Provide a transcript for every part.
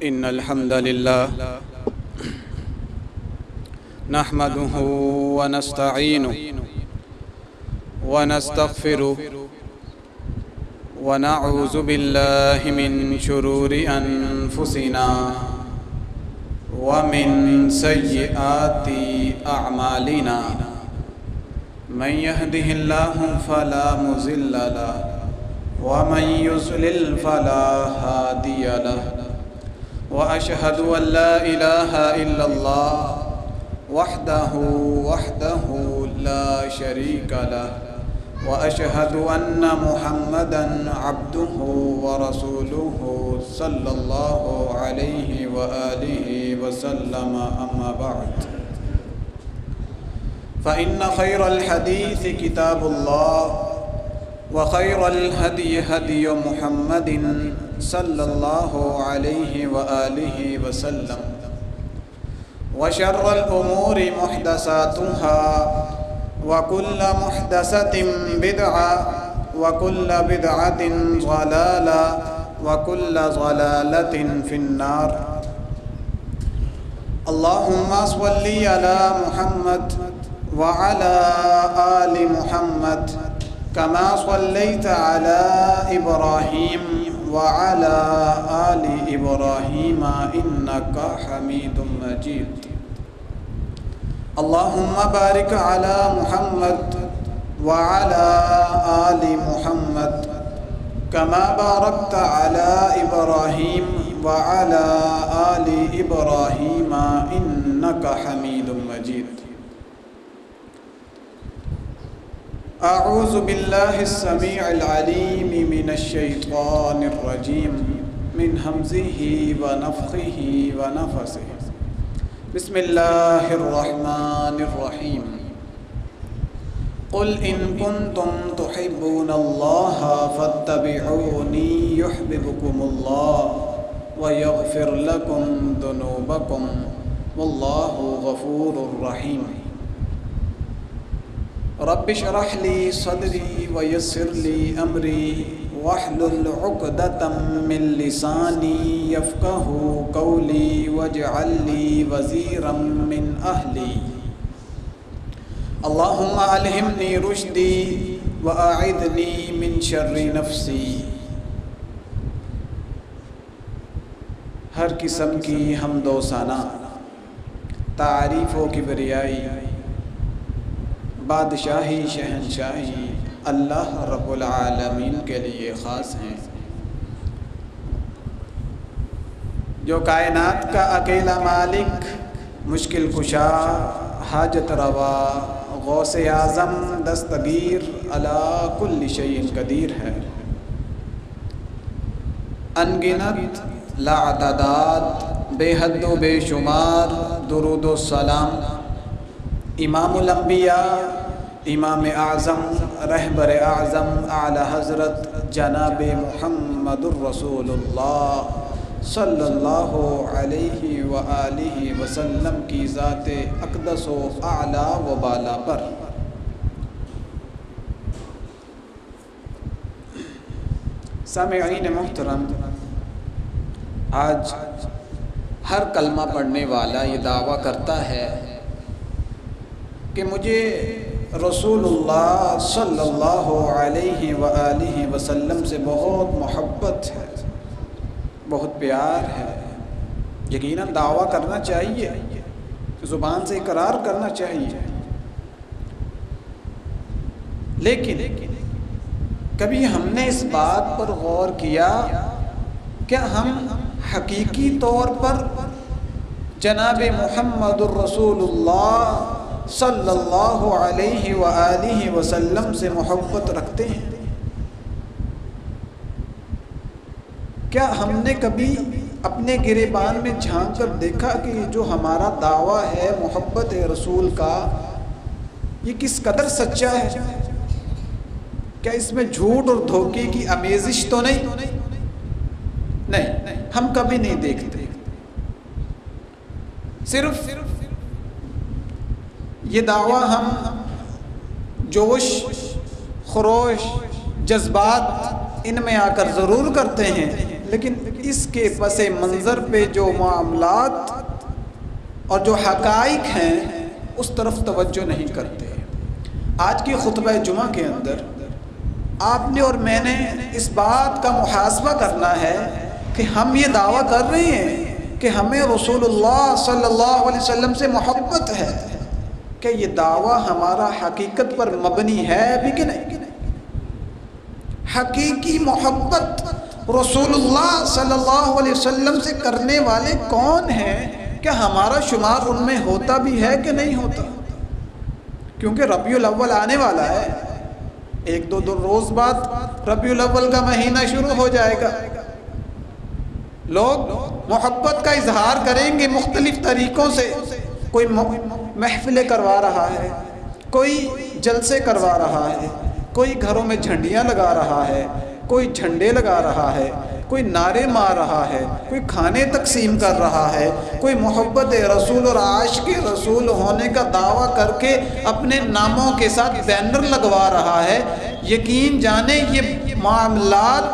إن الحمد لله نحمده ونستعينه ونستغفره ونعوذ بالله من شرور أنفسنا ومن سيئات أعمالنا من يهده الله فلا مضل له ومن يضلل فلا هادي له وأشهد أن لا إله إلا الله وحده لا شريك له وأشهد أن محمدًا عبده ورسوله صلى الله عليه وآله وسلم أما بعد فإن خير الحديث كتاب الله وخير الهدي هدي محمد صلى الله عليه وآله وسلم وشر الأمور محدثاتها وكل محدثة بدعة وكل بدعة ضلالة وكل ضلالة في النار اللهم صل على محمد وعلى آل محمد كما صليت على إبراهيم وعلى آل إبراهيم إنك حميد مجيد اللهم بارك على محمد وعلى آل محمد كما باركت على إبراهيم وعلى آل إبراهيم إنك حميد مجيد أعوذ بالله السميع العليم من الشيطان الرجيم من همزه ونفخه ونفسه بسم الله الرحمن الرحيم قل إن كنتم تحبون الله فاتبعوني يحببكم الله ويغفر لكم ذنوبكم والله غفور رحيم رب اشرح لي صدري ويسر لي أمري واحلل عقدة من لساني يفقه قولي واجعل لي وزيرا من أهلي اللهم ألهمني رشدي وأعذني من شر نفسي ہر قسم کی حمد و ثنا تعریف و کبریائی بادشاہی شہنشاہی اللہ رب العالمین کے لیے خاص ہیں، جو کائنات کا اکیلا مالک، مشکل کشا، حاجت روا، غوث اعظم، دستگیر، علی کل شیء قدیر ہے۔ انگنت، لاعداد، بے حد و بے شمار درود و سلام امام الانبیاء، امام اعظم، رہبر اعظم، اعلی حضرت جناب محمد الرسول اللہ صلی اللہ علیہ وآلہ وسلم کی ذات اقدس و اعلی و بالا پر۔ سامعین محترم، آج ہر کلمہ پڑھنے والا یہ دعویٰ کرتا ہے کہ مجھے رسول اللہ صلی اللہ علیہ وآلہ وسلم سے بہت محبت ہے، بہت پیار ہے۔ یقیناً دعویٰ کرنا چاہیے، زبان سے اقرار کرنا چاہیے، لیکن کبھی ہم نے اس بات پر غور کیا کہ ہم حقیقی طور پر جناب محمد الرسول اللہ صلی اللہ علیہ وآلہ وسلم سے محبت رکھتے ہیں؟ کیا ہم نے کبھی اپنے گریبان میں جھانک کر دیکھا کہ یہ جو ہمارا دعویٰ ہے محبت رسول کا، یہ کس قدر سچا ہے؟ کیا اس میں جھوٹ اور دھوکے کی آمیزش تو نہیں؟ نہیں، ہم کبھی نہیں دیکھتے۔ صرف یہ دعویٰ ہم جوش، خروش، جذبات ان میں آ کر ضرور کرتے ہیں، لیکن اس کے پس منظر پہ جو معاملات اور جو حقائق ہیں اس طرف توجہ نہیں کرتے۔ آج کی خطبہ جمعہ کے اندر آپ نے اور میں نے اس بات کا محاسبہ کرنا ہے کہ ہم یہ دعویٰ کر رہے ہیں کہ ہمیں رسول اللہ صلی اللہ علیہ وسلم سے محبت ہے، کہ یہ دعویٰ ہمارا حقیقت پر مبنی ہے بھی کہ نہیں؟ حقیقی محبت رسول اللہ صلی اللہ علیہ وسلم سے کرنے والے کون ہیں؟ کیا ہمارا شمار ان میں ہوتا بھی ہے کہ نہیں ہوتا؟ کیونکہ ربیع الاول آنے والا ہے، ایک دو روز بعد ربیع الاول کا مہینہ شروع ہو جائے گا۔ لوگ محبت کا اظہار کریں گے مختلف طریقوں سے، کوئی محفلیں کروا رہا ہے، کوئی جلسے کروا رہا ہے، کوئی گھروں میں جھنڈیاں لگا رہا ہے، کوئی جھنڈے لگا رہا ہے، کوئی نعرے مار رہا ہے، کوئی کھانے تقسیم کر رہا ہے، کوئی محبت رسول اور عاشق رسول ہونے کا دعویٰ کر کے اپنے ناموں کے ساتھ بینر لگوا رہا ہے۔ یقین جانیں یہ معاملات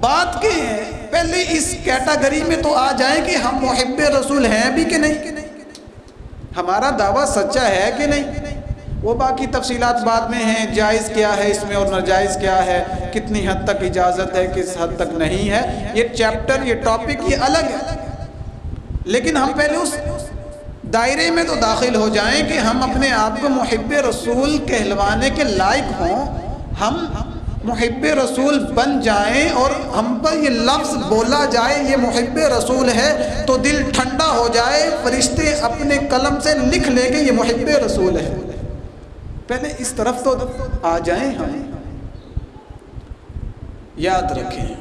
بات کے ہیں، پہلے اس کیٹیگری میں تو آ جائیں کہ ہم محب رسول ہیں بھی کہ نہیں، ہمارا دعویٰ سچا ہے کہ نہیں۔ وہ باقی تفصیلات بعد میں ہیں، جائز کیا ہے اس میں اور ناجائز کیا ہے، کتنی حد تک اجازت ہے، کس حد تک نہیں ہے، یہ چیپٹر یہ ٹاپک یہ الگ ہے۔ لیکن ہم پہلے اس دائرے میں تو داخل ہو جائیں کہ ہم اپنے آپ کو محب رسول کہلوانے کے لائق ہوں، ہم محب رسول بن جائیں اور ہم پر یہ لفظ بولا جائے یہ محب رسول ہے تو دل ٹھنڈا ہو جائے، فرشتے اپنے قلم سے لکھ لیں کہ یہ محب رسول ہے۔ پہلے اس طرف تو آ جائیں ہم۔ یاد رکھیں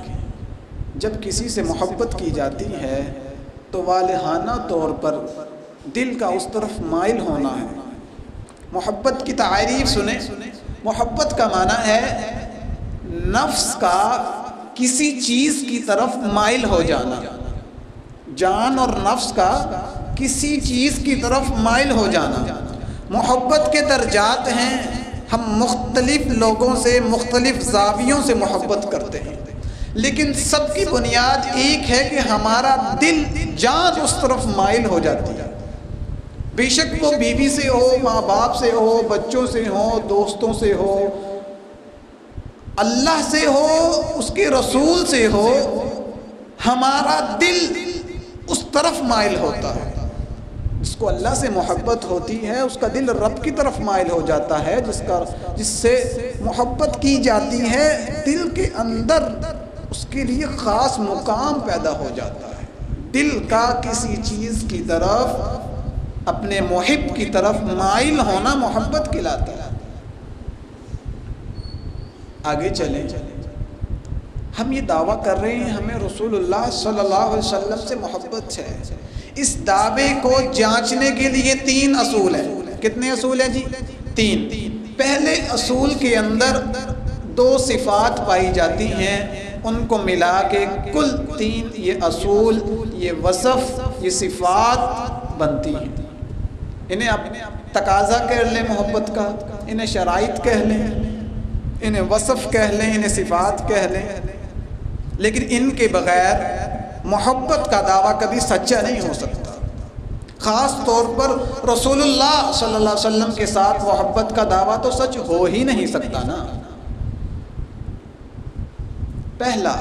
جب کسی سے محبت کی جاتی ہے تو والہانہ طور پر دل کا اس طرف مائل ہونا ہے۔ محبت کی تعریف سنیں، محبت کا معنی ہے نفس کا کسی چیز کی طرف مائل ہو جانا، جان اور نفس کا کسی چیز کی طرف مائل ہو جانا۔ محبت کے درجات ہیں، ہم مختلف لوگوں سے مختلف زاویوں سے محبت کرتے ہیں، لیکن سب کی بنیاد ایک ہے کہ ہمارا دل جان اس طرف مائل ہو جاتی ہے۔ بے شک وہ بیوی سے ہو، ماں باپ سے ہو، بچوں سے ہو، دوستوں سے ہو، اللہ سے ہو، اس کے رسول سے ہو، ہمارا دل اس طرف مائل ہوتا ہے۔ جس کو اللہ سے محبت ہوتی ہے اس کا دل رب کی طرف مائل ہو جاتا ہے، جس سے محبت کی جاتی ہے دل کے اندر اس کے لیے خاص مقام پیدا ہو جاتا ہے۔ دل کا کسی چیز کی طرف اپنے محب کی طرف مائل ہونا محبت کہلاتا ہے۔ آگے چلیں، ہم یہ دعویٰ کر رہے ہیں ہمیں رسول اللہ صلی اللہ علیہ وسلم سے محبت ہے۔ اس دعوے کو جانچنے کے لیے 3 اصول ہیں۔ کتنے اصول ہیں جی؟ 3۔ پہلے اصول کے اندر 2 صفات پائی جاتی ہیں، ان کو ملا کے کل 3 یہ اصول، یہ وصف، یہ صفات بنتی ہیں۔ انہیں آپ تقاضا کہہ لیں محبت کا، انہیں شرائط کہہ لیں، انہیں وصف کہہ لیں، انہیں صفات کہہ لیں، لیکن ان کے بغیر محبت کا دعویٰ کبھی سچا نہیں ہو سکتا۔ خاص طور پر رسول اللہ صلی اللہ علیہ وسلم کے ساتھ محبت کا دعویٰ تو سچ ہو ہی نہیں سکتا نا۔ پہلا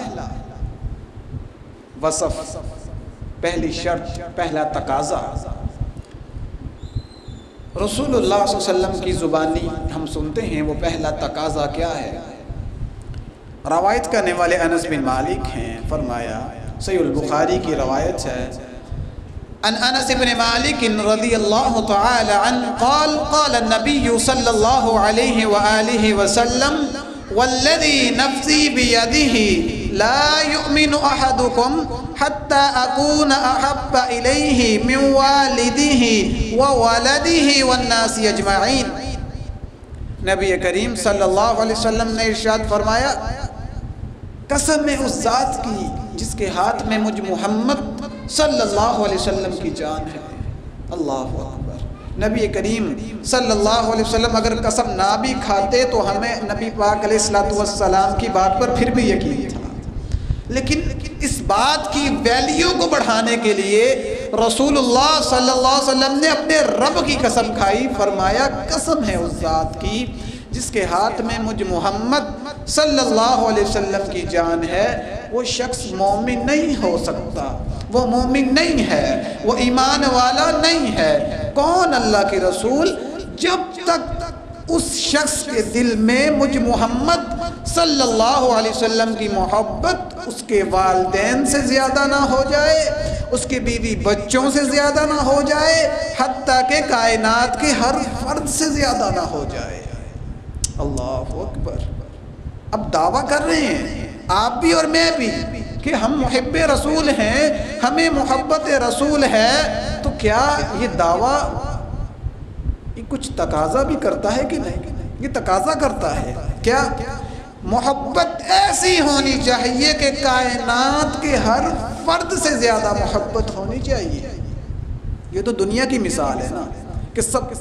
وصف، پہلی شرط، پہلا تقاضا، رسول اللہ صلی اللہ علیہ وسلم کی زبانی ہم سنتے ہیں، وہ پہلا تقاضا کیا ہے؟ روایت کرنے والے انس بن مالک ہیں، فرمایا صحیح البخاری کی روایت ہے، ان انس بن مالک رضی اللہ تعالی عنہ قال قال النبی صلی اللہ علیہ وآلہ وسلم والذی نفسی بیدہ لا یؤمن احدکم حتی اکون احب الیہ من والدہ وولدہ والناس اجمعین۔ نبی کریم صلی اللہ علیہ وسلم نے ارشاد فرمایا، قسم ہے اس ذات کی جس کے ہاتھ میں مجھ محمد صلی اللہ علیہ وسلم کی جان ہے۔ اللہ اکبر۔ نبی کریم صلی اللہ علیہ وسلم اگر قسم نہ بھی کھاتے تو ہمیں نبی پاک علیہ الصلوۃ والسلام کی بات پر پھر بھی یقین تھا، لیکن اس بات کی ویلیو کو بڑھانے کے لیے رسول اللہ صلی اللہ علیہ وسلم نے اپنے رب کی قسم کھائی، فرمایا قسم ہے اس ذات کی جس کے ہاتھ میں مجھ محمد صلی اللہ علیہ وسلم کی جان ہے، وہ شخص مومن نہیں ہو سکتا، وہ مومن نہیں ہے، وہ ایمان والا نہیں ہے۔ کون؟ اللہ کے رسول، جب تک اس شخص کے دل میں مجھ محمد صلی اللہ علیہ وسلم کی محبت اس کے والدین سے زیادہ نہ ہو جائے، اس کے بیوی بچوں سے زیادہ نہ ہو جائے، حتیٰ کہ کائنات کے ہر فرد سے زیادہ نہ ہو جائے۔ اللہ اکبر۔ اب دعویٰ کر رہے ہیں آپ بھی اور میں بھی کہ ہم محب رسول ہیں، ہمیں محبت رسول ہے، تو کیا یہ دعویٰ یہ کچھ تقاضا بھی کرتا ہے کہ نہیں؟ یہ تقاضا کرتا ہے کیا؟ محبت ایسی ہونی چاہیے کہ کائنات کے ہر فرد سے زیادہ محبت ہونی چاہیے۔ یہ تو دنیا کی مثال ہے نا کہ سب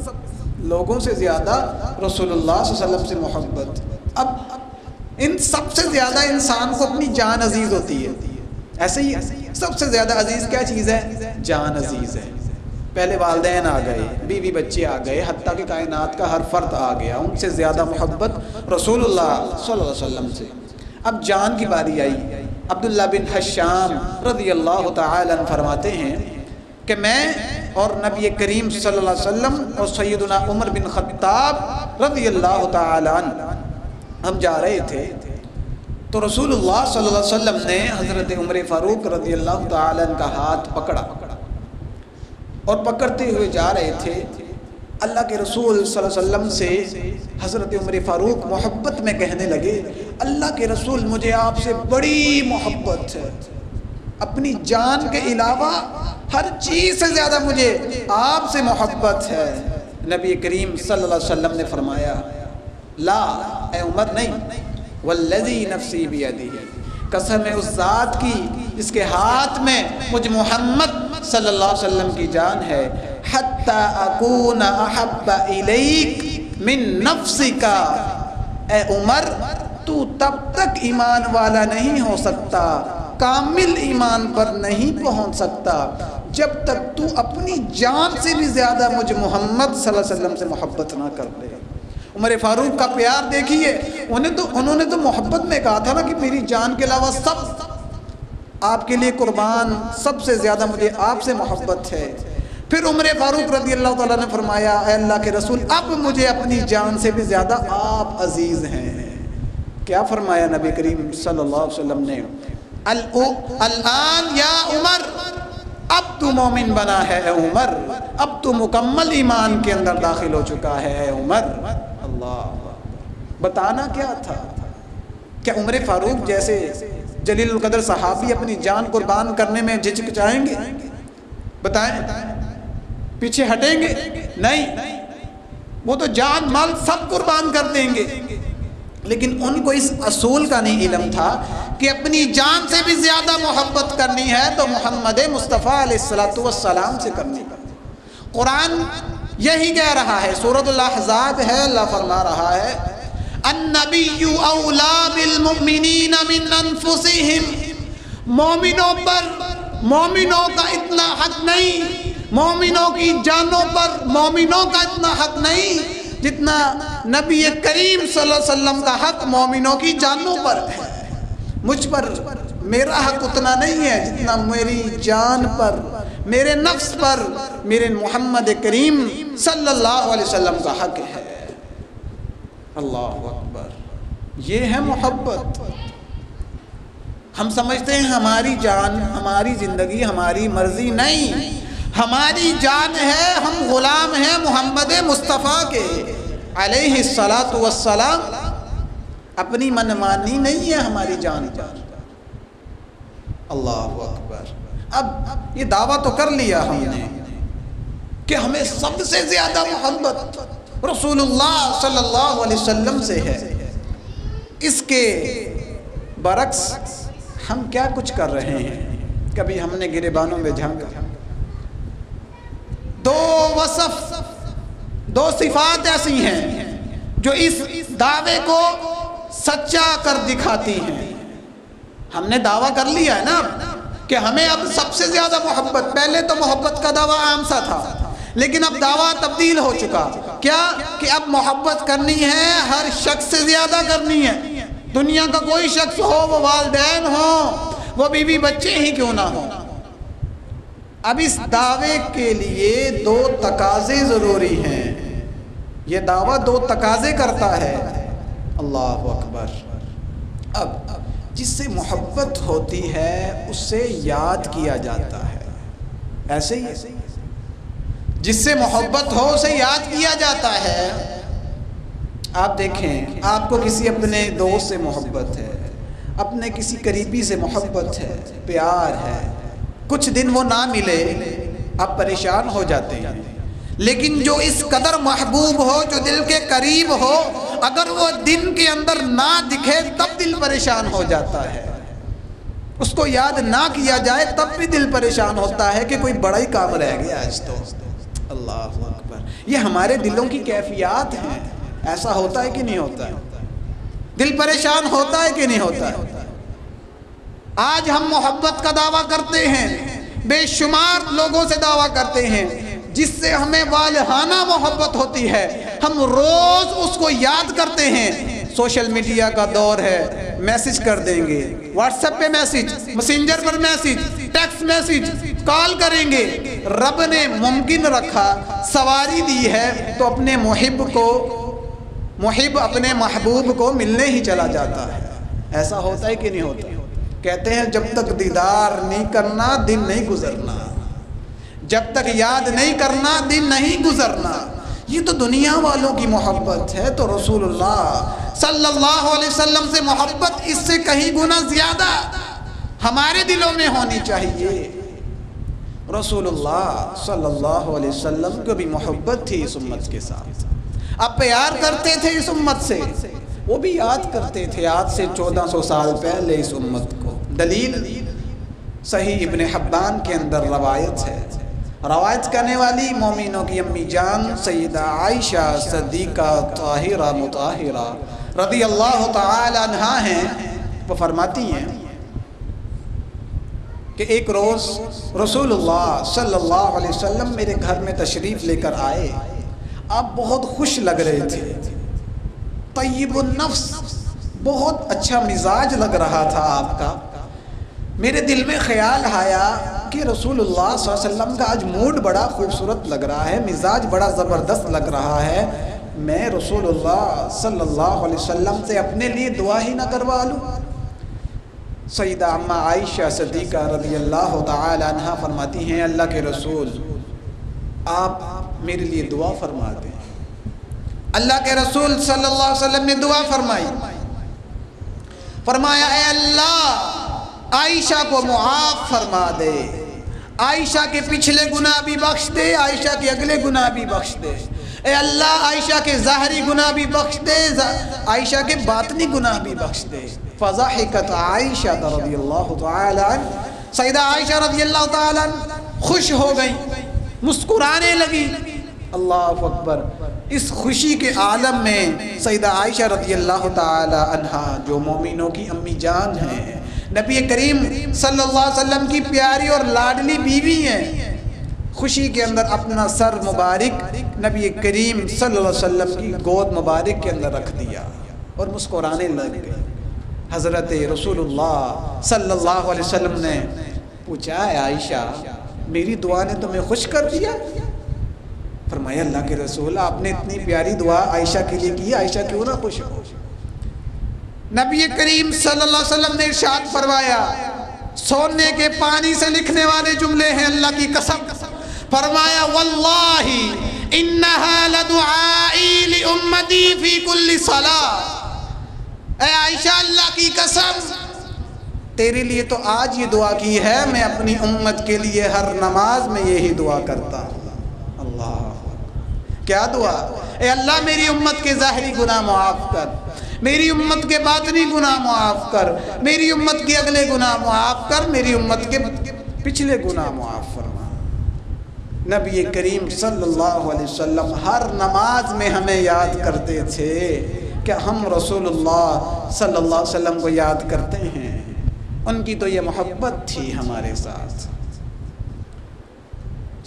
لوگوں سے زیادہ رسول اللہ صلی اللہ علیہ وسلم سے محبت۔ اب ان سب سے زیادہ انسان کو اپنی جان عزیز ہوتی ہے، ایسے ہی سب سے زیادہ عزیز کیا چیز ہے؟ جان عزیز ہے۔ پہلے والدین آ گئے، بیوی بچے آ گئے، حتیٰ کہ کائنات کا ہر فرد آ گیا، ان سے زیادہ محبت رسول اللہ صلی اللہ علیہ وسلم سے۔ اب جان کی باری آئی۔ عبداللہ بن حشام رضی اللہ تعالی عنہ فرماتے ہیں کہ میں اور نبی کریم صلی اللہ علیہ وسلم اور سیدنا عمر بن خطاب رضی اللہ تعالی عنہ ہم جا رہے تھے، تو رسول اللہ صلی اللہ علیہ وسلم نے حضرت عمر فاروق رضی اللہ تعالی عنہ کا ہاتھ پکڑا اور پکڑتے ہوئے جا رہے تھے۔ اللہ کے رسول صلی اللہ علیہ وسلم سے حضرت عمر فاروق محبت میں کہنے لگے، اللہ کے رسول مجھے آپ سے بڑی محبت ہے، اپنی جان کے علاوہ ہر چیز سے زیادہ مجھے آپ سے محبت ہے۔ نبی کریم صلی اللہ علیہ وسلم نے فرمایا، لا اے عمر نہیں، والذی نفسی بیدہ، قسم ہے اس ذات کی جس کے ہاتھ میں مجھ محمد صلی اللہ علیہ وسلم کی جان ہے، حتی اکون احب الیک من نفسک، اے عمر تو تب تک ایمان والا نہیں ہو سکتا، کامل ایمان پر نہیں پہنچ سکتا جب تک تو اپنی جان سے بھی زیادہ مجھ محمد صلی اللہ علیہ وسلم سے محبت نہ کر لے۔ عمر فاروق کا پیار دیکھیے، انہوں نے تو محبت میں کہا تھا نا کہ میری جان کے علاوہ سب آپ کے لیے قربان، سب سے زیادہ مجھے آپ سے محبت ہے۔ پھر عمر فاروق رضی اللہ تعالیٰ نے فرمایا، اے اللہ کے رسول اب مجھے اپنی جان سے بھی زیادہ آپ عزیز ہیں۔ کیا فرمایا نبی کریم صلی اللہ علیہ وسلم نے؟ الآن یا عمر، اب تو مومن بنا ہے اے عمر، اب تو مکمل ایمان کے اندر داخل ہو چکا ہے اے عمر۔ اللہ، بتانا کیا تھا؟ کیا عمر فاروق جیسے جلیل القدر صحابی اپنی جان قربان کرنے میں جھجکچائیں گے؟ بتائیں، پیچھے ہٹیں گے؟ نہیں، وہ تو جان مال سب قربان کر دیں گے، لیکن ان کو اس اصول کا نہیں علم تھا کہ اپنی جان سے بھی زیادہ محبت کرنی ہے تو محمد مصطفیٰ علیہ السلام سے کرنی ہے۔ قرآن یہی کہہ رہا ہے، سورۃ الاحزاب ہے، اللہ فرما رہا ہے، النبی اولا بالمؤمنین من انفسہم، مومنوں پر مومنوں کا اتنا حق نہیں، مومنوں کی جانوں پر مومنوں کا اتنا حق نہیں جتنا نبی کریم صلی اللہ علیہ وسلم کا حق مومنوں کی جانوں پر ہے۔ مجھ پر میرا حق اتنا نہیں ہے جتنا میری جان پر، میرے نفس پر میرے محمد کریم صلی اللہ علیہ وسلم کا حق ہے۔ اللہ اکبر، یہ ہے محبت۔ ہم سمجھتے ہیں ہماری جان، ہماری زندگی، ہماری مرضی، نہیں، ہماری جان ہے، ہم غلام ہیں محمد مصطفیٰ کے علیہ السلام، اپنی منمانی نہیں ہے ہماری جان پر۔ اللہ اکبر۔ اب یہ دعویٰ تو کر لیا ہم نے کہ ہمیں سب سے زیادہ محبت رسول اللہ صلی اللہ علیہ وسلم سے ہے، اس کے برعکس ہم کیا کچھ کر رہے ہیں؟ کبھی ہم نے گریبانوں میں جھانکا؟ دو وصف، دو صفات ایسی ہیں جو اس دعوے کو سچا کر دکھاتی ہیں۔ ہم نے دعویٰ کر لیا ہے نا کہ ہمیں اب سب سے زیادہ محبت، پہلے تو محبت کا دعویٰ عام سا تھا، لیکن اب دعویٰ تبدیل ہو چکا، کیا کہ اب محبت کرنی ہے ہر شخص سے زیادہ کرنی ہے۔ دنیا کا کوئی شخص ہو، وہ والدین ہو، وہ بیوی بچے ہی کیوں نہ ہو۔ اب اس دعوے کے لیے دو تقاضے ضروری ہیں، یہ دعویٰ دو تقاضے کرتا ہے۔ اللہ اکبر۔ اب جس سے محبت ہوتی ہے اس سے یاد کیا جاتا ہے، ایسے ہی جس سے محبت ہو اسے یاد کیا جاتا ہے۔ آپ دیکھیں، آپ کو کسی اپنے دوست سے محبت ہے، اپنے کسی قریبی سے محبت ہے، پیار ہے، کچھ دن وہ نہ ملے آپ پریشان ہو جاتے ہیں، لیکن جو اس قدر محبوب ہو، جو دل کے قریب ہو، اگر وہ دن کے اندر نہ دکھے تب دل پریشان ہو جاتا ہے، اس کو یاد نہ کیا جائے تب بھی دل پریشان ہوتا ہے کہ کوئی بڑا ہی کام رہ گیا آج تو۔ اللہ اکبر۔ یہ ہمارے دلوں کی کیفیات ہیں، ایسا ہوتا ہے کہ نہیں ہوتا ہے؟ دل پریشان ہوتا ہے کہ نہیں ہوتا ہے؟ آج ہم محبت کا دعویٰ کرتے ہیں، بے شمار لوگوں سے دعویٰ کرتے ہیں جس سے ہمیں والہانہ محبت ہوتی ہے، ہم روز اس کو یاد کرتے ہیں۔ سوشل میڈیا کا دور ہے، میسج کر دیں گے، واٹس ایپ پہ میسج، میسنجر پر میسج، ٹیکسٹ میسج، کال کریں گے۔ رب نے ممکن رکھا، سواری دی ہے تو اپنے محب اپنے محبوب کو ملنے ہی چلا جاتا ہے۔ ایسا ہوتا ہے کہ نہیں ہوتا؟ کہتے ہیں جب تک دیدار نہیں کرنا دن نہیں گزرنا، جب تک یاد نہیں کرنا دن نہیں گزرنا۔ یہ تو دنیا والوں کی محبت ہے، تو رسول اللہ صلی اللہ علیہ وسلم سے محبت اس سے کہیں گنا زیادہ ہمارے دلوں میں ہونی چاہیے۔ رسول اللہ صلی اللہ علیہ وسلم کو بھی محبت تھی اس امت کے ساتھ، اب پیار کرتے تھے اس امت سے، وہ بھی یاد کرتے تھے آج سے 1400 سال پہلے اس امت کو۔ دلیل صحیح ابن حبان کے اندر روایت ہے، روایت کرنے والی مومنوں کی امی جان سیدہ عائشہ صدیقہ طاہرہ مطہرہ رضی اللہ تعالی عنہا ہیں۔ وہ فرماتی ہیں کہ ایک روز رسول اللہ صلی اللہ علیہ وسلم میرے گھر میں تشریف لے کر آئے، آپ بہت خوش لگ رہے تھے، طیب النفس، بہت اچھا مزاج لگ رہا تھا آپ کا۔ میرے دل میں خیال آیا کہ رسول اللہ صلی اللہ علیہ وسلم کا آج موڈ بڑا خوبصورت لگ رہا ہے، مزاج بڑا زبردست لگ رہا ہے، میں رسول اللہ صلی اللہ علیہ وسلم سے اپنے لیے دعا ہی نہ کروا لوں۔ سیدہ اماں عائشہ صدیقہ رضی اللہ تعالی عنہ فرماتی ہیں اللہ کے رسول آپ میرے لیے دعا فرما دیں۔ اللہ کے رسول صلی اللہ علیہ وسلم نے دعا فرمائی، فرمایا اے اللہ عائشہ کو معاف فرما دے، عائشہ کے پچھلے گناہ بھی بخش دے، عائشہ کے اگلے گناہ بھی بخش دے، اے اللہ عائشہ کے ظاہری گناہ بھی بخش دے، عائشہ کے باطنی گناہ بھی بخش دے۔ فضحکت عائشہ رضی اللہ تعالی عنہ، سیدہ عائشہ رضی اللہ تعالی عنہ خوش ہو گئی، مسکرانے لگی۔ اللہ اکبر۔ اس خوشی کے عالم میں سیدہ عائشہ رضی اللہ تعالی عنہ جو مومنوں کی امی جان ہیں، نبی کریم صلی اللہ علیہ وسلم کی پیاری اور لاڈلی بیوی ہیں، خوشی کے اندر اپنا سر مبارک نبی کریم صلی اللہ علیہ وسلم کی گود مبارک کے اندر رکھ دیا اور مسکرانے لگ گئی۔ حضرت رسول اللہ صلی اللہ علیہ وسلم نے پوچھا اے عائشہ میری دعا نے تمہیں خوش کر دیا؟ فرمایا اللہ کے رسول آپ نے اتنی پیاری دعا عائشہ کے لیے کی، عائشہ کیوں نہ خوش ہو؟ نبی کریم صلی اللہ علیہ وسلم نے ارشاد فرمایا، سونے کے پانی سے لکھنے والے جملے ہیں اللہ کی قسم، فرمایا واللہ انہا لدعائی لامتی فی کل صلاۃ، اے عائشہ اللہ کی قسم تیرے لیے تو آج یہ دعا کی ہے، میں اپنی امت کے لیے ہر نماز میں یہی دعا کرتا ہوں۔ اللہ کیا دعا؟ اے اللہ میری امت کے ظاہری گناہ معاف کر، میری امت کے باطنی گناہ معاف کر، میری امت کے اگلے گناہ معاف کر، میری امت کے پچھلے گناہ معاف فرما۔ نبی کریم صلی اللہ علیہ وسلم ہر نماز میں ہمیں یاد کرتے تھے کہ ہم رسول اللہ صلی اللہ علیہ وسلم کو یاد کرتے ہیں۔ ان کی تو یہ محبت تھی ہمارے ساتھ۔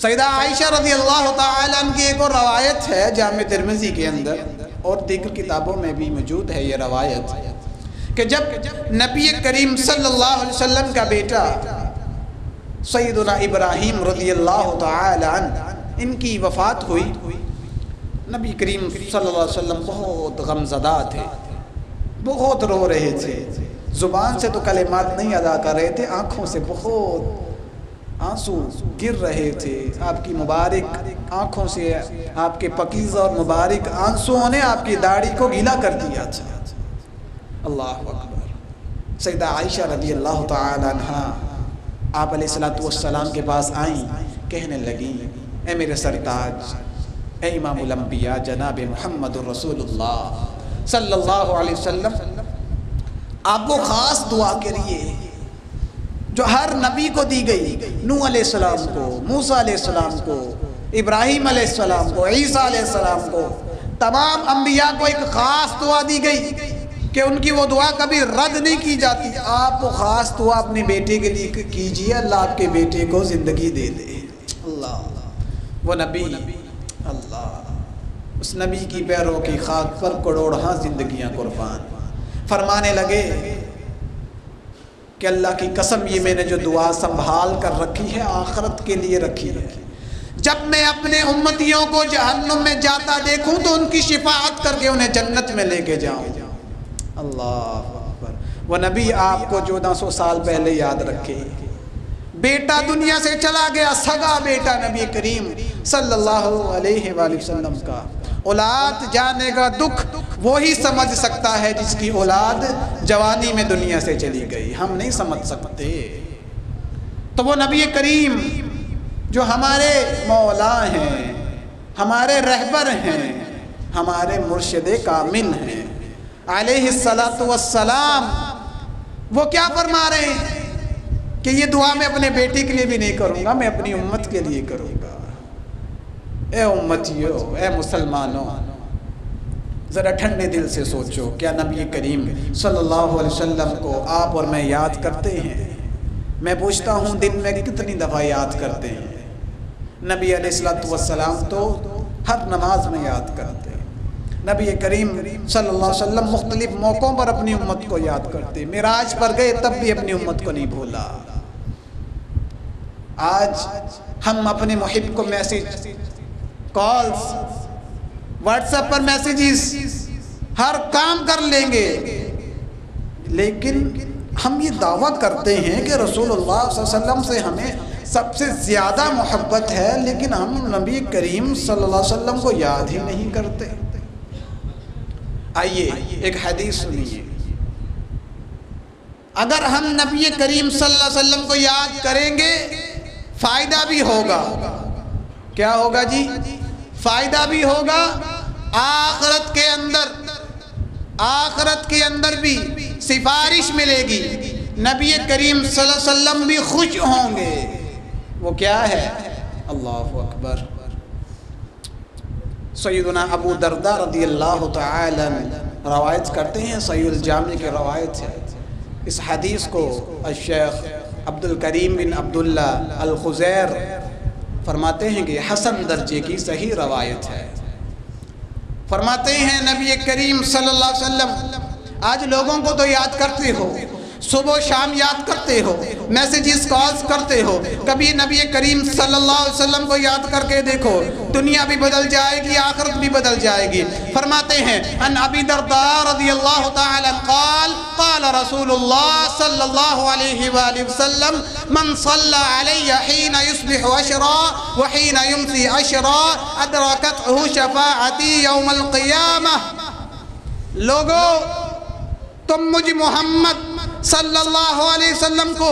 سیدہ عائشہ رضی اللہ تعالیٰ عنہ کی ایک اور روایت ہے جامع ترمذی کے اندر اور دیگر کتابوں میں بھی موجود ہے یہ روایت، کہ جب نبی کریم صلی اللہ علیہ وسلم کا بیٹا سیدنا ابراہیم رضی اللہ تعالیٰ عنہ ان کی وفات ہوئی، نبی کریم صلی اللہ علیہ وسلم بہت غمزدہ تھے، بہت رو رہے تھے، زبان سے تو کلمات نہیں ادا کر رہے تھے، آنکھوں سے بہت آنسو گر رہے تھے۔ آپ کی مبارک آنکھوں سے آپ کے پاکیزہ اور مبارک آنسوؤں نے آپ کی داڑھی کو گیلا کر دیا تھا۔ اللہ اکبر۔ سیدہ عائشہ رضی اللہ تعالی عنہا آپ علیہ السلام کے پاس آئیں، کہنے لگیں اے میرے سرتاج، اے امام الانبیاء جناب محمد الرسول اللہ صلی اللہ علیہ وسلم، آپ کو خاص دعا کریے جو ہر نبی کو دی گئی، نوح علیہ السلام کو، موسیٰ علیہ السلام کو، ابراہیم علیہ السلام کو، عیسیٰ علیہ السلام کو، تمام انبیاء کو ایک خاص دعا دی گئی کہ ان کی وہ دعا کبھی رد نہیں کی جاتی۔ آپ وہ خاص دعا اپنے بیٹے کے لیے کیجئے، اللہ آپ کے بیٹے کو زندگی دے دے۔ اللہ، وہ نبی، اللہ، اس نبی کی پیروں کی خاک پر کروڑہاں زندگیاں قربان، فرمانے لگے کہ اللہ کی قسم یہ میں نے جو دعا سنبھال کر رکھی ہے آخرت کے لیے رکھی ہے، جب میں اپنے امتیوں کو جہنم میں جاتا دیکھوں تو ان کی شفاعت کر کے انہیں جنت میں لے کے جاؤں۔ اللہ اکبر۔ وہ نبی آپ کو 1400 سال پہلے یاد رکھے، بیٹا دنیا سے چلا گیا، سگا بیٹا نبی کریم صلی اللہ علیہ وآلہ وسلم کا، اولاد جانے کا دکھ وہی سمجھ سکتا ہے جس کی اولاد جوانی میں دنیا سے چلی گئی، ہم نہیں سمجھ سکتے۔ تو وہ نبی کریم جو ہمارے مولا ہیں، ہمارے رہبر ہیں، ہمارے مرشد کامل ہیں علیہ السلام، وہ کیا فرما رہے ہیں کہ یہ دعا میں اپنے بیٹے کے لیے بھی نہیں کروں گا، میں اپنی امت کے لیے کروں گا۔ اے امتیو، اے مسلمانوں، ذرا ٹھنڈے دل سے سوچو، کیا نبی کریم صلی اللہ علیہ وسلم کو آپ اور میں یاد کرتے ہیں؟ میں پوچھتا ہوں دن میں کتنی دفعہ یاد کرتے ہیں؟ نبی علیہ السلام تو ہر نماز میں یاد کرتے ہیں، نبی کریم صلی اللہ علیہ وسلم مختلف موقعوں پر اپنی امت کو یاد کرتے، معراج پر گئے تب بھی اپنی امت کو نہیں بھولا۔ آج ہم اپنے محب کو میسیج، کالز، واٹس ایپ پر میسیجز، ہر کام کر لیں گے، لیکن ہم یہ دعویٰ کرتے ہیں کہ رسول اللہ صلی اللہ علیہ وسلم سے ہمیں سب سے زیادہ محبت ہے، لیکن ہم نبی کریم صلی اللہ علیہ وسلم کو یاد ہی نہیں کرتے۔ آئیے ایک حدیث سنیے، اگر ہم نبی کریم صلی اللہ علیہ وسلم کو یاد کریں گے فائدہ بھی ہوگا۔ کیا ہوگا جی؟ فائدہ بھی ہوگا، آخرت کے اندر بھی سفارش ملے گی، نبی کریم صلی اللہ علیہ وسلم بھی خوش ہوں گے۔ وہ کیا ہے؟ اللہ اکبر۔ سیدنا ابو درداء رضی اللہ تعالی روایت کرتے ہیں، صحیح الجامع کی روایت ہے، اس حدیث کو الشیخ عبد الکریم بن عبداللہ الخزیر فرماتے ہیں کہ حسن درجے کی صحیح روایت ہے۔ فرماتے ہیں نبی کریم صلی اللہ علیہ وسلم، آج لوگوں کو تو یاد کرتے ہو، صبح و شام یاد کرتے ہو، میسیجز کالز کرتے ہو، کبھی نبی کریم صلی اللہ علیہ وسلم کو یاد کر کے دیکھو، دنیا بھی بدل جائے گی، آخرت بھی بدل جائے گی۔ فرماتے ہیں ان ابی درداء رضی اللہ تعالی قال قال رسول اللہ صلی اللہ علیہ وآلہ وسلم من صلی علی حین یصبح عشرا وحین یمسی عشرا ادرکتہ شفاعتی یوم القیامہ۔ لوگو، تم مجھ محمد صلی اللہ علیہ وسلم کو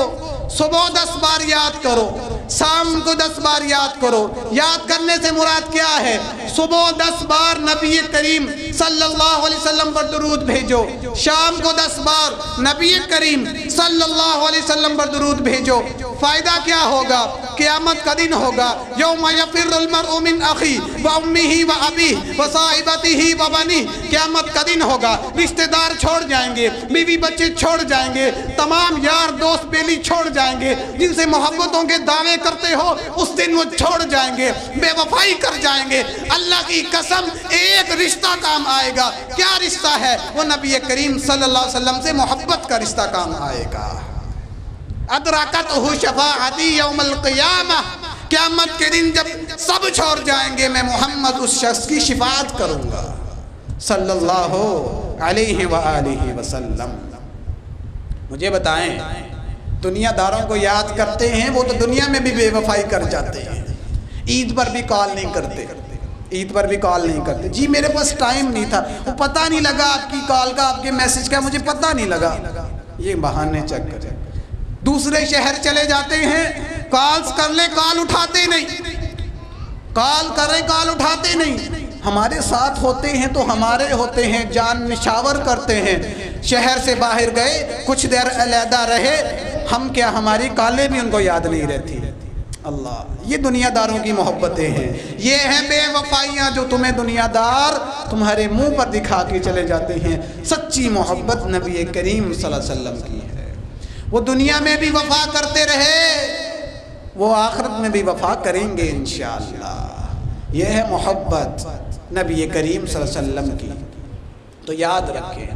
صبح 10 بار یاد کرو، شام کو 10 بار یاد کرو۔ یاد کرنے سے مراد کیا ہے؟ صبح 10 بار نبی کریم صلی اللہ علیہ وسلم پر درود بھیجو، شام کو 10 بار نبی کریم صلی اللہ علیہ وسلم پر درود بھیجو۔ فائدہ کیا ہوگا قیامت کا دن ہوگا، یوم یفر المرء من اخی و امیہ و ابیہ و صاحبتہ و بنیہ، قیامت کا دن ہوگا، رشتہ دار چھوڑ جائیں گے، بیوی بچے چھوڑ جائیں گے، تمام یار دوست بیلی چھوڑ جائیں گے، جن سے محبتوں کے دعوے کرتے ہو اس دن وہ چھوڑ جائیں گے، بے وفائی کر جائیں گے۔ اللہ کی قسم ایک رشتہ کام آئے گا، کیا رشتہ ہے؟ وہ نبی کریم صلی اللہ علیہ وسلم سے محبت کا رشتہ کام آئے گا۔ ادرکتہ شفاعتی یوم القیامہ، قیامت کے دن جب سب چھوڑ جائیں گے میں محمد اس شخص کی شفاعت کروں گا صلی اللہ علیہ وآلہ وسلم۔ مجھے بتائیں، دنیا داروں کو یاد کرتے ہیں، وہ تو دنیا میں بھی بے وفائی کر جاتے ہیں، عید پر بھی کال نہیں کرتے، عید پر بھی کال نہیں کرتے، جی میرے پاس ٹائم نہیں تھا، وہ پتہ نہیں لگا آپ کی کال کا، آپ کے میسج کا، مجھے پتہ نہیں لگا۔ یہ بہانے چیک کریں۔ دوسرے شہر چلے جاتے ہیں، کالز کر لیں کال اٹھاتے نہیں، کال کریں کال اٹھاتے نہیں۔ ہمارے ساتھ ہوتے ہیں تو ہمارے ہوتے ہیں، جان نشاور کرتے ہیں، شہر سے باہر گئے کچھ دیر علیحدہ رہے، ہم کیا ہماری کالیں بھی ان کو یاد نہیں رہتی۔ اللہ، یہ دنیا داروں کی محبتیں ہیں، یہ ہیں بے وفائیاں جو تمہیں دنیا دار تمہارے منہ پر دکھا کے چلے جاتے ہیں۔ سچی محبت نبی کریم صلی اللہ علیہ وسلم کی ہے، وہ دنیا میں بھی وفا کرتے رہے، وہ آخرت میں بھی وفا کریں گے انشاءاللہ۔ یہ ہے محبت نبی کریم صلی اللہ علیہ وسلم کی۔ تو یاد رکھیں،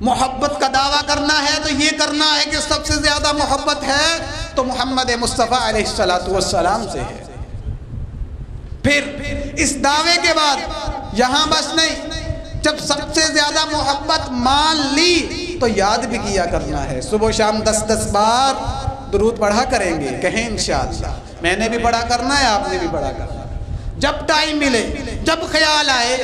محبت کا دعویٰ کرنا ہے تو یہ کرنا ہے کہ سب سے زیادہ محبت ہے تو محمد مصطفیٰ علیہ السلام سے ہے۔ پھر اس دعوے کے بعد یہاں بس نہیں، جب سب سے زیادہ محبت مان لی تو یاد بھی کیا کرنا ہے، صبح و شام 10 بار درود پڑھا کریں گے، کہیں انشاءاللہ۔ میں نے بھی پڑھا کرنا ہے، آپ نے بھی پڑھا کرنا ہے، جب ٹائم ملے، جب خیال آئے۔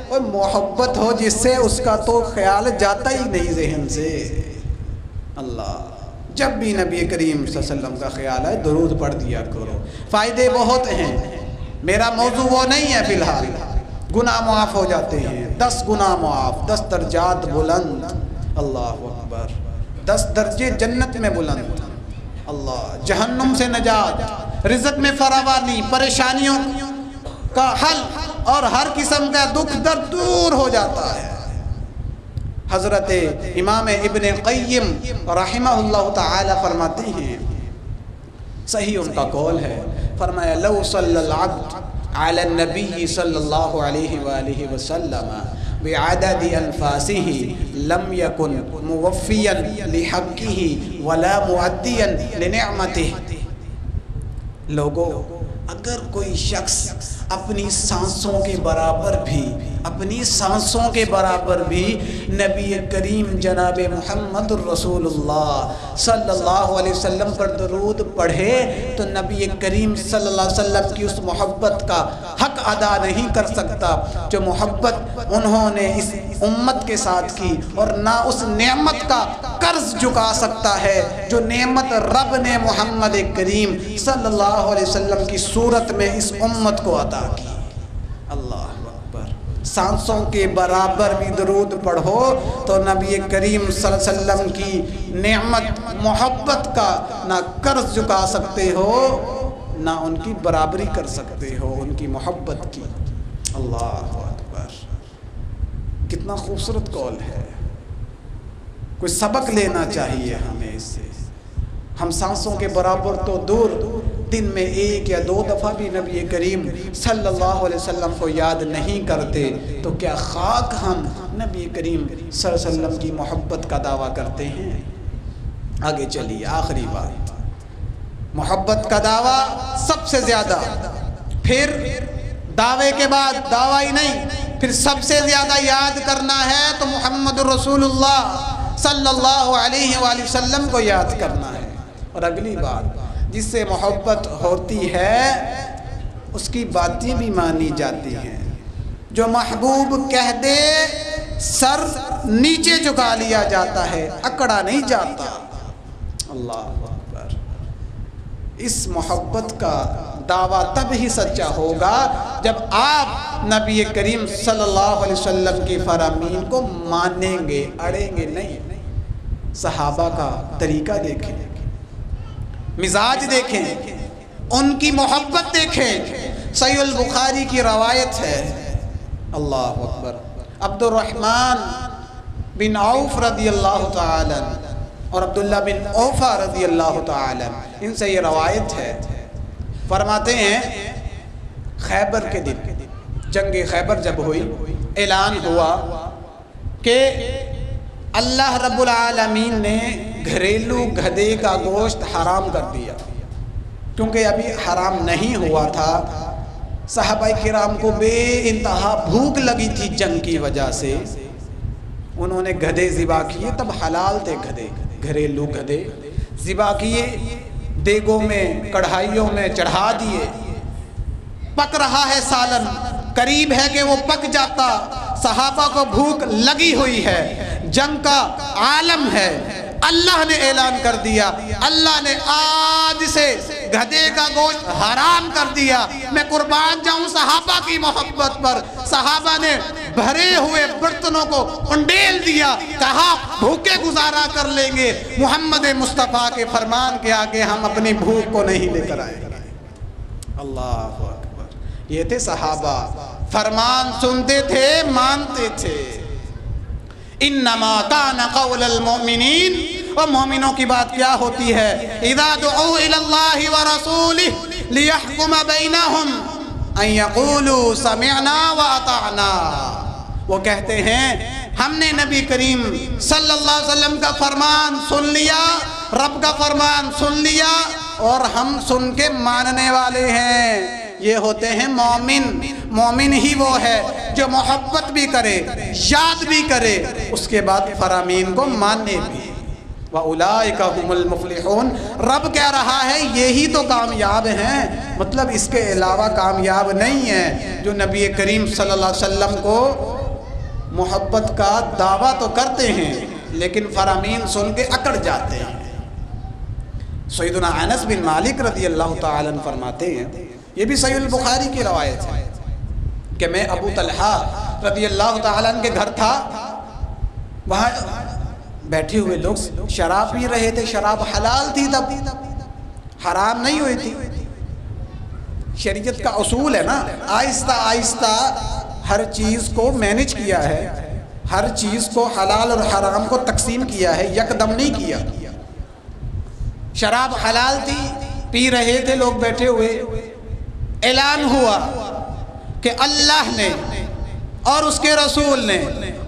اور محبت ہو جس سے اس کا تو خیال جاتا ہی نہیں ذہن سے۔ اللہ، جب بھی نبی کریم صلی اللہ علیہ وسلم کا خیال آئے درود پڑھ دیا کرو، فائدے بہت ہیں۔ میرا موضوع وہ نہیں ہے فی الحال، گناہ معاف ہو جاتے ہیں، 10 گناہ معاف، 10 درجات بلند، اللہ اکبر، 10 درجے جنت میں بلند، اللہ، جہنم سے نجات، رزق میں فراوانی، پریشانیوں کا حل اور ہر قسم کا دکھ درد دور ہو جاتا ہے۔ حضرت امام ابن قیم رحمہ اللہ تعالی فرماتے ہیں، صحیح ان کا قول ہے، فرمایا لو صلی العبد علی النبی صلی اللہ علیہ وآلہ وسلم بعدد انفاسہ لم یکن موفیا لحقہ ولا مؤدیا لنعمتہ۔ لوگوں، اگر کوئی شخص اپنی سانسوں کے برابر بھی نبی کریم جناب محمد الرسول اللہ صلی اللہ علیہ وسلم پر درود پڑھے تو نبی کریم صلی اللہ علیہ وسلم کی اس محبت کا حق ادا نہیں کر سکتا جو محبت انہوں نے اس امت کے ساتھ کی، اور نہ اس نعمت کا قرض چکا سکتا ہے جو نعمت رب نے محمد کریم صلی اللہ علیہ وسلم کی صورت میں اس امت کو عطا کی۔ اللہ اکبر، سانسوں کے برابر بھی درود پڑھو تو نبی کریم صلی اللہ علیہ وسلم کی نعمت محبت کا نہ قرض چکا سکتے ہو، نہ ان کی برابری کر سکتے ہو، ان کی محبت کی۔ اللہ اکبر، کتنا خوبصورت قول ہے، کوئی سبق لینا چاہیے ہمیں اس سے۔ ہم سانسوں کے برابر تو دور، دن میں 1 یا 2 دفعہ بھی نبی کریم صلی اللہ علیہ وسلم کو یاد نہیں کرتے تو کیا خاک ہم نبی کریم صلی اللہ علیہ وسلم کی محبت کا دعویٰ کرتے ہیں؟ آگے چلیے، آخری بات، محبت کا دعویٰ سب سے زیادہ، پھر دعوے کے بعد دعویٰ ہی نہیں، پھر سب سے زیادہ یاد کرنا ہے تو محمد رسول اللہ صلی اللہ علیہ وآلہ وسلم کو یاد کرنا ہے۔ اور اگلی بات، جس سے محبت ہوتی ہے اس کی باتیں بھی مانی جاتی ہیں، جو محبوب کہہ دے سر نیچے جھکا لیا جاتا ہے، اکڑا نہیں جاتا۔ اللہ اکبر، اس محبت کا دعویٰ تب ہی سچا ہوگا جب آپ نبی کریم صلی اللہ علیہ وسلم کی فرامین کو مانیں گے، اڑیں گے نہیں۔ صحابہ کا طریقہ دیکھیں، مزاج دیکھیں، ان کی محبت دیکھیں۔ صحیح البخاری کی روایت ہے، اللہ اکبر، عبد الرحمن بن عوف رضی اللہ تعالی اور عبداللہ بن اوفا رضی اللہ تعالی ان سے یہ روایت ہے، فرماتے ہیں خیبر کے دن، جنگ خیبر جب ہوئی، اعلان ہوا کہ اللہ رب العالمین نے گھریلو گدھے کا گوشت حرام کر دیا، کیونکہ ابھی حرام نہیں ہوا تھا۔ صحابہ کرام کو بے انتہا بھوک لگی تھی جنگ کی وجہ سے، انہوں نے گدھے ذبح کیے، تب حلال تھے گدھے، گھریلو گدھے ذبح کیے، دیگوں میں کڑھائیوں میں چڑھا دیے، پک رہا ہے سالن، قریب ہے کہ وہ پک جاتا، صحابہ کو بھوک لگی ہوئی ہے، جنگ کا عالم ہے، اللہ نے اعلان کر دیا، اللہ نے آج سے گدھے کا گوشت حرام کر دیا۔ میں قربان جاؤں صحابہ کی محبت پر، صحابہ نے بھرے ہوئے برتنوں کو انڈیل دیا، کہا بھوکے گزارا کر لیں گے، محمد مصطفیٰ کے فرمان کے آگے ہم اپنی بھوک کو نہیں لے کر آئیں گے۔ اللہ اکبر، یہ تھے صحابہ، فرمان سنتے تھے، مانتے تھے۔ انما کان قول المؤمنین، اور مومنوں کی بات کیا ہوتی ہے، اذا دعوا الی اللہ ورسولہ لیحکم بینہم ان یقولوا سمعنا واطعنا، وہ کہتے ہیں ہم نے نبی کریم صلی اللہ علیہ وسلم کا فرمان سن لیا، رب کا فرمان سن لیا اور ہم سن کے ماننے والے ہیں۔ یہ ہوتے ہیں مومن۔ مومن ہی وہ ہے جو محبت بھی کرے، یاد بھی کرے، اس کے بعد فرامین کو ماننے بھی۔ وَأُولَئِكَ هُمُ الْمُفْلِحُونَ، رب کہہ رہا ہے یہی تو کامیاب ہیں، مطلب اس کے علاوہ کامیاب نہیں ہیں۔ جو نبی کریم صلی اللہ علیہ وسلم کو محبت کا دعویٰ تو کرتے ہیں لیکن فرامین سن کے اکڑ جاتے ہیں۔ سیدنا انس بن مالک رضی اللہ تعالیٰ عنہ فرماتے ہیں، یہ بھی صحیح البخاری کی روایت ہے کہ میں ابو طلحہ رضی اللہ تعالیٰ عنہ کے گھر تھا، وہاں بیٹھے ہوئے لوگ شراب پی رہے تھے، شراب حلال تھی تب، حرام نہیں ہوئی تھی۔ شریعت کا اصول ہے نا، آہستہ آہستہ ہر چیز کو مینج کیا ہے، ہر چیز کو حلال اور حرام کو تقسیم کیا ہے، یکدم نہیں کیا۔ شراب حلال تھی، پی رہے تھے لوگ بیٹھے ہوئے، اعلان ہوا کہ اللہ نے اور اس کے رسول نے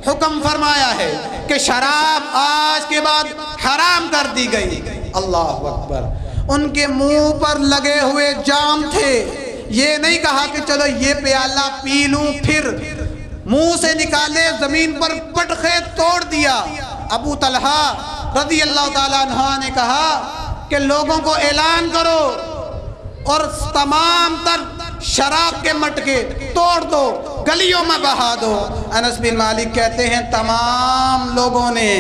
حکم فرمایا ہے کہ شراب آج کے بعد حرام کر دی گئی۔ اللہ اکبر، ان کے منہ پر لگے ہوئے جام تھے، یہ نہیں کہا کہ چلو یہ پیالہ پی لوں، پھر منہ سے نکالے زمین پر پٹخے توڑ دیا۔ ابو طلحہ رضی اللہ تعالیٰ عنہ نے کہا کہ لوگوں کو اعلان کرو اور تمام تر شراب کے مٹکے توڑ دو، گلیوں میں بہا دو۔ انس بن مالک کہتے ہیں تمام لوگوں نے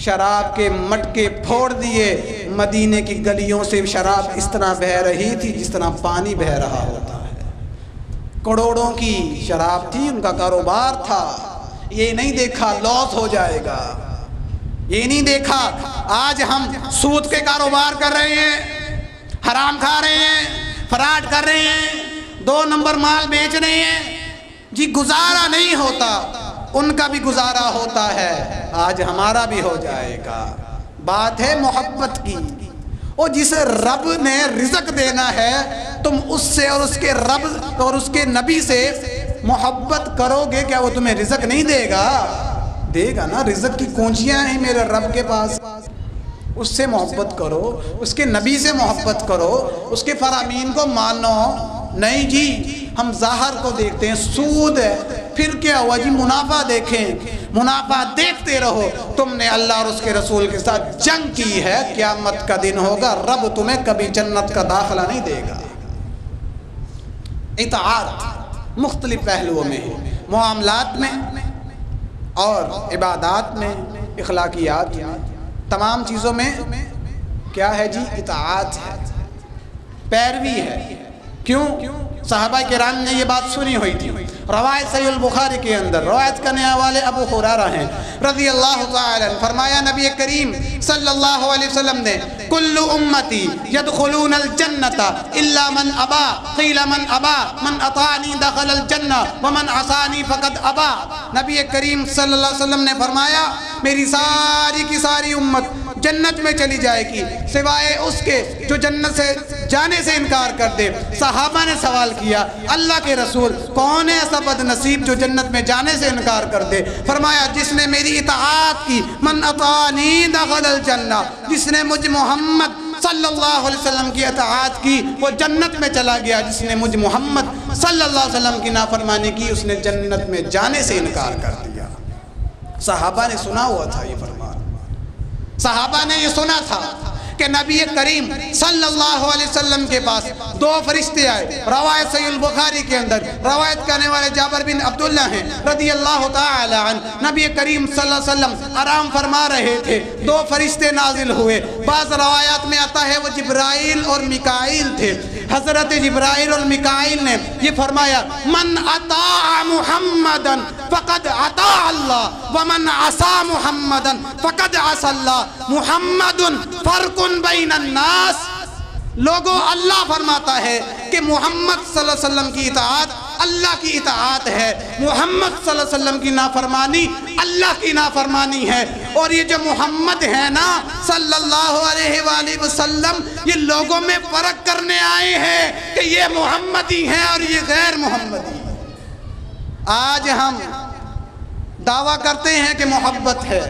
شراب کے مٹکے پھوڑ دیے، مدینے کی گلیوں سے شراب اس طرح بہہ رہی تھی جس طرح پانی بہہ رہا ہوتا ہے۔ کروڑوں کی شراب تھی، ان کا کاروبار تھا۔ یہ نہیں دیکھا لاس ہو جائے گا، یہ نہیں دیکھا آج ہم سود کے کاروبار کر رہے ہیں، حرام کھا رہے ہیں، فراڈ کر رہے ہیں، 2 نمبر مال بیچ رہے ہیں، جی گزارا نہیں ہوتا، ان کا بھی گزارا ہوتا ہے، آج ہمارا بھی ہو جائے گا۔ بات ہے محبت کی، اور جس رب نے رزق دینا ہے تم اس سے اور اس کے رب اور اس کے نبی سے محبت کرو گے، کیا وہ تمہیں رزق نہیں دے گا؟ دے گا نا، رزق کی کنجیاں ہیں میرے رب کے پاس۔ اس سے محبت کرو، اس کے نبی سے محبت کرو، اس کے فرامین کو مانو۔ نہیں جی ہم ظاہر کو دیکھتے ہیں، سود ہے، پھر کیا ہوا جی منافع دیکھیں، منافع دیکھتے رہو۔ تم نے اللہ اور اس کے رسول کے ساتھ جنگ کی ہے، قیامت کا دن ہوگا، رب تمہیں کبھی جنت کا داخلہ نہیں دے گا۔ اطاعت مختلف پہلوؤں میں، معاملات میں اور عبادات میں، اخلاقیات، تمام چیزوں میں کیا ہے جی؟ اطاعت ہے، پیروی ہے۔ کیوں؟ صحابہ کرام نے یہ بات سنی ہوئی تھی، روایت صحیح البخاری کے اندر روایت کرنے والے ابو ہریرہ ہیں رضی اللہ تعالی عنہ، فرمایا نبی کریم صلی اللہ علیہ وسلم نے کل امتی یدخلون الجنت الا من ابا قیل من ابا من اطاعنی دخل الجنہ ومن عصانی فقد ابا۔ نبی کریم صلی اللہ علیہ وسلم نے فرمایا میری ساری کی ساری امت جنت میں چلی جائے گی سوائے اس کے جو جنت سے جانے سے انکار کر دے۔ صحابہ نے سوال کیا اللہ کے رسول کون ہے ایسا بد نصیب جو جنت میں جانے سے انکار کر دے؟ فرمایا جس نے میری اطاعت کی، من اطاعنی دخل الجنہ، جس نے مجھ محمد صلی اللہ علیہ وسلم کی اطاعت کی وہ جنت میں چلا گیا، جس نے مجھ محمد صلی اللہ علیہ وسلم کی نافرمانی کی اس نے جنت میں جانے سے انکار کر دیا۔ صحابہ نے سنا ہوا تھا یہ فرمان، صحابہ نے یہ سنا تھا کہ نبی کریم صلی اللہ علیہ وسلم کے پاس دو فرشتے آئے۔ روایت صحیح البخاری کے اندر روایت کرنے والے جابر بن عبداللہ ہیں رضی اللہ تعالی عنہ، نبی کریم صلی اللہ علیہ وسلم آرام فرما رہے تھے، دو فرشتے نازل ہوئے۔ بعض روایات میں آتا ہے وہ جبرائیل اور میکائیل تھے۔ حضرت جبرائیل اور میکائیل نے یہ فرمایا من اطاع محمدا فقد اطاع اللہ ومن عصى محمدا فقد عصى اللہ۔ محمد فرق بین الناس، لوگوں اللہ فرماتا ہے کہ محمد صلی اللہ علیہ وسلم کی اطاعت اللہ کی اطاعت ہے، محمد صلی اللہ علیہ وسلم کی نافرمانی اللہ کی نافرمانی ہے۔ اور یہ جو محمد ہے نا صلی اللہ علیہ وآلہ وسلم یہ لوگوں میں فرق کرنے آئے ہیں کہ یہ محمدی ہیں اور یہ غیر محمدی۔ آج ہم دعویٰ کرتے ہیں کہ محبت ہے،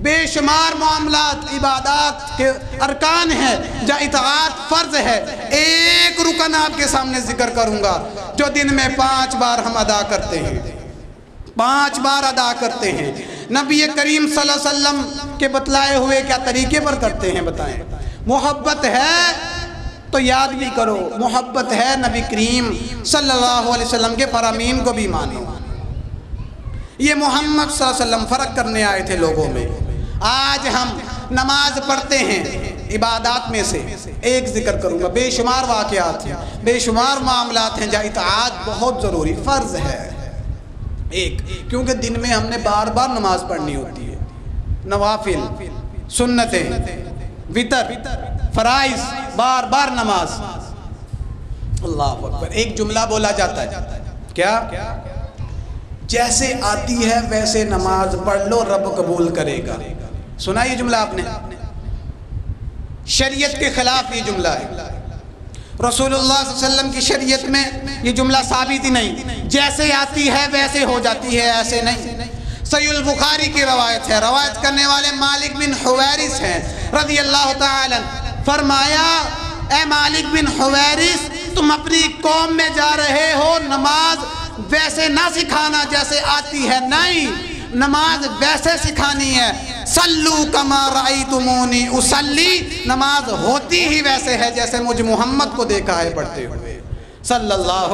بے شمار معاملات عبادات کے ارکان ہیں جہاں اطاعت فرض ہے۔ ایک رکن آپ کے سامنے ذکر کروں گا جو دن میں 5 بار ہم ادا کرتے ہیں، 5 بار ادا کرتے ہیں۔ نبی کریم صلی اللہ علیہ وسلم کے بتلائے ہوئے کیا طریقے پر کرتے ہیں بتائیں؟ محبت ہے تو یاد بھی کرو، محبت ہے نبی کریم صلی اللہ علیہ وسلم کے فرامین کو بھی مانو۔ یہ محمد صلی اللہ علیہ وسلم فرق کرنے آئے تھے لوگوں میں۔ آج ہم نماز پڑھتے ہیں، عبادات میں سے ایک ذکر کروں گا، بے شمار واقعات ہیں، بے شمار معاملات ہیں جہاں اطاعت بہت ضروری فرض ہے۔ ایک کیونکہ دن میں ہم نے بار بار نماز پڑھنی ہوتی ہے، نوافل، سنتیں، وتر، فرائض، بار بار نماز۔ اللہ اکبر۔ ایک جملہ بولا جاتا ہے کیا؟ جیسے آتی ہے ویسے نماز پڑھ لو رب قبول کرے گا۔ سنا یہ جملہ آپ نے؟ شریعت کے خلاف یہ جملہ ہے۔ رسول اللہ صلی اللہ علیہ وسلم کی شریعت میں یہ جملہ ثابت ہی نہیں، جیسے آتی ہے ویسے ہو جاتی ہے، ایسے نہیں۔ صحیح البخاری کی روایت ہے، روایت کرنے والے مالک بن حویرث ہیں رضی اللہ تعالی عنہ، فرمایا اے مالک بن حویرث تم اپنی قوم میں جا رہے ہو، نماز ویسے نہ سکھانا جیسے آتی ہے، نہیں، نماز ویسے سکھانی ہے۔ صلو کما رأیتمونی اصلی، نماز ہوتی ہی ویسے ہے جیسے مجھ محمد کو دیکھا ہے پڑھتے ہوئے صلی اللہ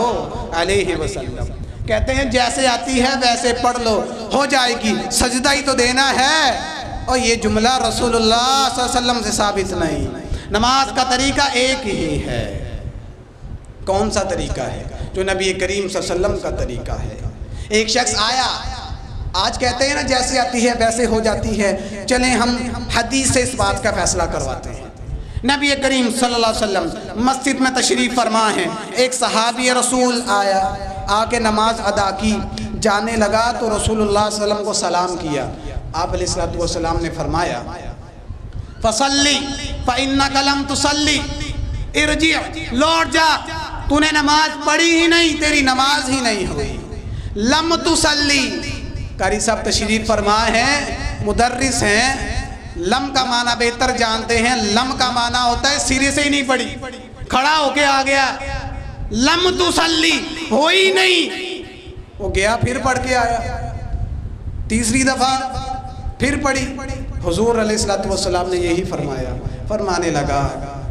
علیہ وسلم۔ کہتے ہیں جیسے آتی ہے ویسے پڑھ لو، ہو جائے گی، سجدہ ہی تو دینا ہے۔ اور یہ جملہ رسول اللہ صلی اللہ علیہ وسلم سے ثابت نہیں۔ نماز کا طریقہ ایک ہی ہے۔ کون سا طریقہ ہے؟ جو نبی کریم صلی اللہ علیہ وسلم کا طریقہ ہے۔ ایک شخص آیا، آج کہتے ہیں نا جیسے آتی ہے ویسے ہو جاتی ہے، چلیں ہم حدیث سے اس بات کا فیصلہ کرواتے ہیں۔ نبی کریم صلی اللہ علیہ وسلم مسجد میں تشریف فرما ہیں، ایک صحابی رسول آیا، آ کے نماز ادا کی، جانے لگا تو رسول اللہ صلی اللہ علیہ وسلم کو سلام کیا۔ آپ علیہ السلام نے فرمایا فصلی فإنک لم تصلی، ارجع، لوٹ جا، تو نے نماز پڑھی ہی نہیں، تیری نماز ہی نہیں ہوئی۔ لم تصلی، قاری صاحب تشریف فرما ہیں، مدرس ہیں، لم کا معنی بہتر جانتے ہیں۔ لم کا معنی ہوتا ہے سرے سے ہی نہیں پڑھی، کھڑا ہو کے آ گیا، لم تصلی، ہوئی نہیں، وہ گیا پھر پڑھ کے آیا، تیسری دفعہ پھر پڑھی۔ حضور علیہ السلام نے یہی فرمایا، فرمانے لگا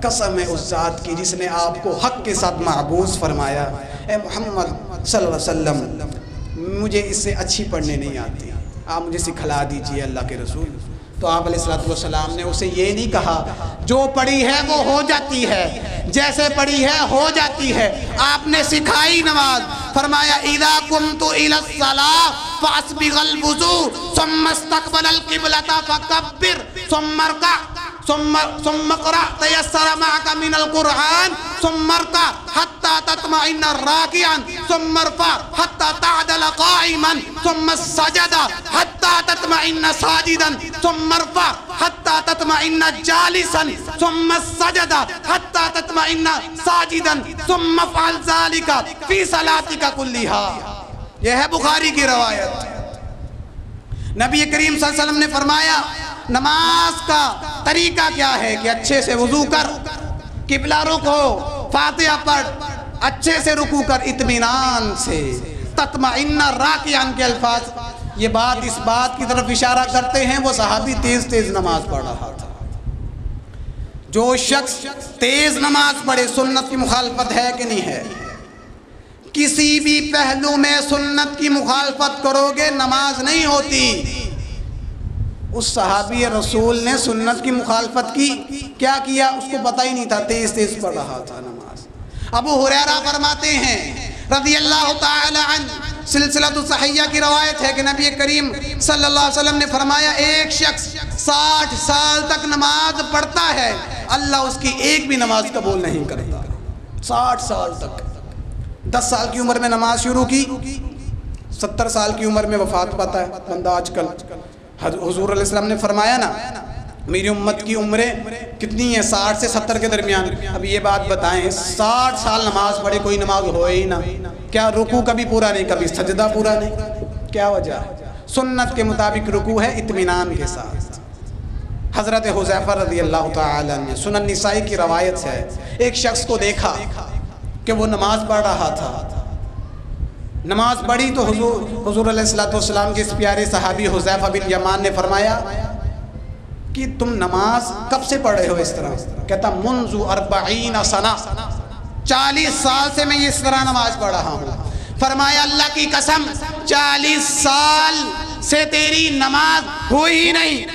قسم ہے اس ذات کی جس نے آپ کو حق کے ساتھ معبوس فرمایا، اے محمد صلی اللہ علیہ وسلم مجھے اس سے اچھی پڑھنے نہیں آتی، آپ مجھے سکھلا دیجئے اللہ کے رسول۔ تو آپ علیہ السلام نے اسے یہ نہیں کہا جو پڑھی ہے وہ ہو جاتی ہے، جیسے پڑھی ہے ہو جاتی ہے، آپ نے سکھائی نماز، فرمایا اذا قمت الى الصلاة فاسبغ الوضوء ثم استقبل القبلة فكبر ثم اركع ثم اقرأ تيسر معك من القرآن ثم اركع حتى تطمئن راكعا ثم ارفع حتى تعدل قائما ثم السجد حتى تطمئن ساجدا ثم ارفع حتى تطمئن جالسا ثم السجد حتى تطمئن ساجدا ثم افعل ذلك في صلاتك كلها. یہ ہے بخاری کی روایت. نبی کریم صلی اللہ علیہ وسلم نے فرمایا نماز کا طریقہ کیا ہے کہ اچھے سے وضو کر, قبلہ رخ ہو, فاتحہ پڑھ, اچھے سے رکوع کر اطمینان سے, تطمئن راکعاً کے الفاظ یہ بات اس بات کی طرف اشارہ کرتے ہیں وہ صحابی تیز تیز نماز پڑھ رہا تھا. جو شخص تیز نماز پڑھے سنت کی مخالفت ہے کہ نہیں ہے؟ کسی بھی پہلو میں سنت کی مخالفت کرو گے نماز نہیں ہوتی. اس صحابی رسول نے سنت کی مخالفت کی, کیا کیا اس کو پتہ ہی نہیں تھا, تیز تیز پڑھ رہا تھا نماز. ابو ہریرہ فرماتے ہیں رضی اللہ تعالی عنہ, سلسلۃ الصحیحہ کی روایت ہے کہ نبی کریم صلی اللہ علیہ وسلم نے فرمایا ایک شخص 60 سال تک نماز پڑھتا ہے اللہ اس کی ایک بھی نماز قبول نہیں کرتا. 60 سال تک. 10 سال کی عمر میں نماز شروع کی, 70 سال کی عمر میں وفات پاتا ہے بندہ. آج کل حضور علیہ السلام نے فرمایا نا میری امت کی عمریں کتنی ہیں 60 سے 70 کے درمیان. اب یہ بات بتائیں 60 سال نماز پڑھے کوئی نماز ہوئے ہی نہ, کیا رکوع کبھی پورا نہیں, کبھی سجدہ پورا نہیں, کیا وجہ ہے؟ سنت کے مطابق رکوع ہے اطمینان کے ساتھ. حضرت حذیفہ رضی اللہ تعالی عنہ سنن نسائی کی روایت سے ہے ایک شخص کو دیکھا کہ وہ نماز پڑھ رہا تھا. نماز پڑھی تو حضور علیہ السلام کے اس پیارے صحابی حذیفہ بن یمان نے فرمایا کہ تم نماز کب سے پڑھ رہے ہو اس طرح؟ کہتا منذ 40 سنہ, 40 سال سے میں اس طرح نماز پڑھ رہا ہوں. فرمایا اللہ کی قسم 40 سال سے تیری نماز ہوئی ہی نہیں,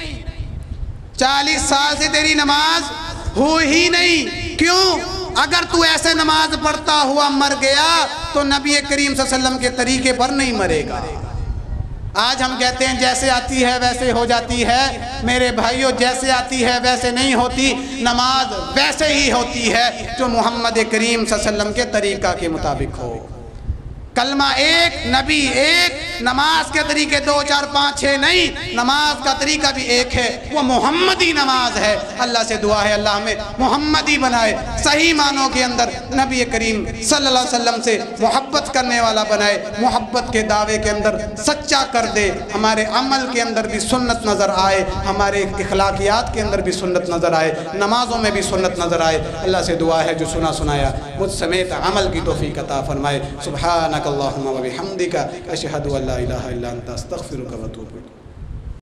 40 سال سے تیری نماز ہوئی ہی نہیں. کیوں؟ اگر تو ایسے نماز پڑھتا ہوا مر گیا تو نبی کریم صلی اللہ علیہ وسلم کے طریقے پر نہیں مرے گا. آج ہم کہتے ہیں جیسے آتی ہے ویسے ہو جاتی ہے. میرے بھائیوں جیسے آتی ہے ویسے نہیں ہوتی, نماز ویسے ہی ہوتی ہے جو محمد کریم صلی اللہ علیہ وسلم کے طریقہ کے مطابق ہو. کلمہ ایک, نبی ایک, نماز کے طریقے 2 4 5 6 نہیں, نماز کا طریقہ بھی ایک ہے, وہ محمدی نماز ہے. اللہ سے دعا ہے اللہ ہمیں محمدی بنائے, صحیح معنوں کے اندر نبی کریم صلی اللہ علیہ وسلم سے محبت کرنے والا بنائے, محبت کے دعوے کے اندر سچا کر دے, ہمارے عمل کے اندر بھی سنت نظر آئے, ہمارے اخلاقیات کے اندر بھی سنت نظر آئے, نمازوں میں بھی سنت نظر آئے. اللہ سے دعا ہے جو سنا سنایا مجھ سمیت عمل کی توفیق عطا فرمائے. سبحانک اللہم و بحمدک اشہد ان لا الہ الا انت استغفرک و اتوب الیک.